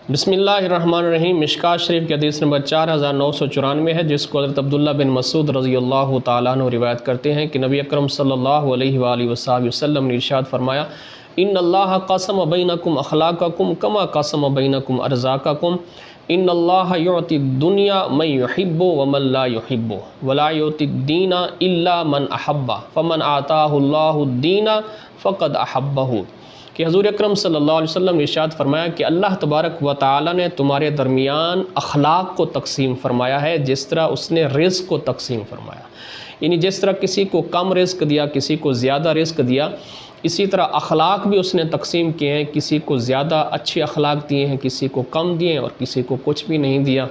बिस्मिल्लाहिर्रहमानिर्रहीम। मिशकात शरीफ की हदीस नंबर 4994 है, जिसको हज़रत अब्दुल्ला बिन मसूद रज़ियल्लाहु ताला अन्हु रिवायत करते हैं कि नबी अकरम सल्लल्लाहु अलैहि वसल्लम ने इरशाद फरमाया, इन्नल्लाह क़सम बैनकुम अख़लाक़कुम कमा क़सम बैनकुम अर्ज़ाक़कुम, इन्नल्लाह युअति दुनिया मन युहिब्बु व मन ला युहिब्बु वला युअति दीना इल्ला मन अहब्बा फमन आताहुल्लाहु दीना फ़क़द अहब्बहु। कि हज़ूर अकरम सल्लल्लाहु अलैहि वसल्लम ने इरशाद फरमाया कि अल्लाह तबारक व तआला ने तुम्हारे दरमियान अखलाक को तकसीम फरमाया है जिस तरह उसने रिज़्क़ को तकसीम फरमाया। यानी जिस तरह किसी को कम रिज़्क़ दिया, किसी को ज़्यादा रिज़्क़ दिया, इसी तरह अखलाक भी उसने तकसीम किए हैं। किसी को ज़्यादा अच्छे अखलाक दिए हैं, किसी को कम दिए और किसी को कुछ भी नहीं दिया।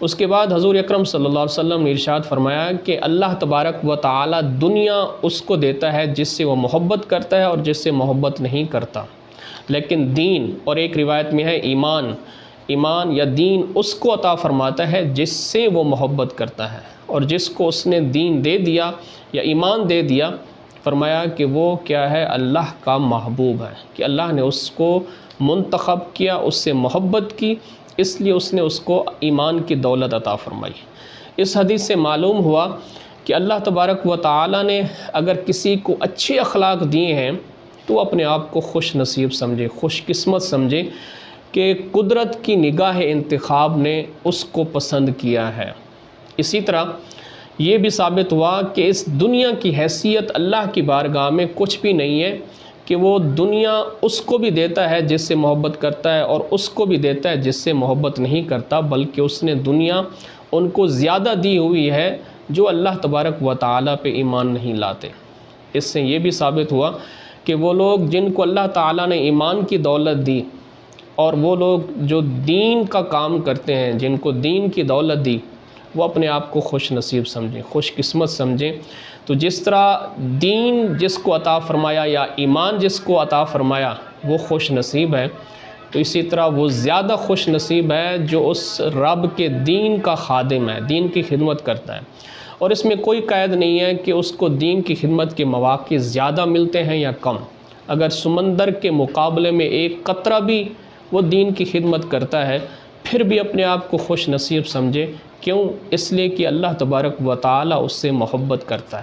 उसके बाद हज़ूर अकरम सल्लल्लाहु अलैहि वसल्लम ने इरशाद फरमाया कि अल्लाह तबारक व तआला दुनिया उसको देता है जिससे वो मोहब्बत करता है और जिससे मोहब्बत नहीं करता, लेकिन दीन और एक रिवायत में है ईमान या दीन उसको अता फ़रमाता है जिससे वो मोहब्बत करता है। और जिसको उसने दीन दे दिया या ईमान दे दिया, फरमाया कि वो क्या है, अल्लाह का महबूब है, कि अल्लाह ने उसको मुंतखब किया, उससे मोहब्बत की, इसलिए उसने उसको ईमान की दौलत अता फ़रमाई। इस हदीस से मालूम हुआ कि अल्लाह तबारक व तआला ने अगर किसी को अच्छे अखलाक दिए हैं तो अपने आप को खुश नसीब समझे, खुशकिस्मत समझे कि कुदरत की निगाह इंतखाब ने उसको पसंद किया है। इसी तरह ये भी साबित हुआ कि इस दुनिया की हैसियत अल्लाह की बारगाह में कुछ भी नहीं है, कि वो दुनिया उसको भी देता है जिससे मोहब्बत करता है और उसको भी देता है जिससे मोहब्बत नहीं करता, बल्कि उसने दुनिया उनको ज़्यादा दी हुई है जो अल्लाह तबारक व तआला पे ईमान नहीं लाते। इससे ये भी साबित हुआ कि वो लोग जिनको अल्लाह ताला ने ईमान की दौलत दी और वो लोग जो दीन का काम करते हैं, जिनको दीन की दौलत दी, वो अपने आप को खुश नसीब समझें, खुशकिस्मत समझें। तो जिस तरह दीन जिसको अता फ़रमाया या ईमान जिसको अता फ़रमाया वो खुश नसीब है, तो इसी तरह वो ज़्यादा खुश नसीब है जो उस रब के दीन का खादिम है, दीन की खिदमत करता है। और इसमें कोई कैद नहीं है कि उसको दीन की खिदमत के मौक़े ज़्यादा मिलते हैं या कम। अगर समंदर के मुकाबले में एक कतरा भी वो दीन की खिदमत करता है, फिर भी अपने आप को खुश नसीब समझे। क्यों? इसलिए कि अल्लाह तबारक व तआला उससे मोहब्बत करता है।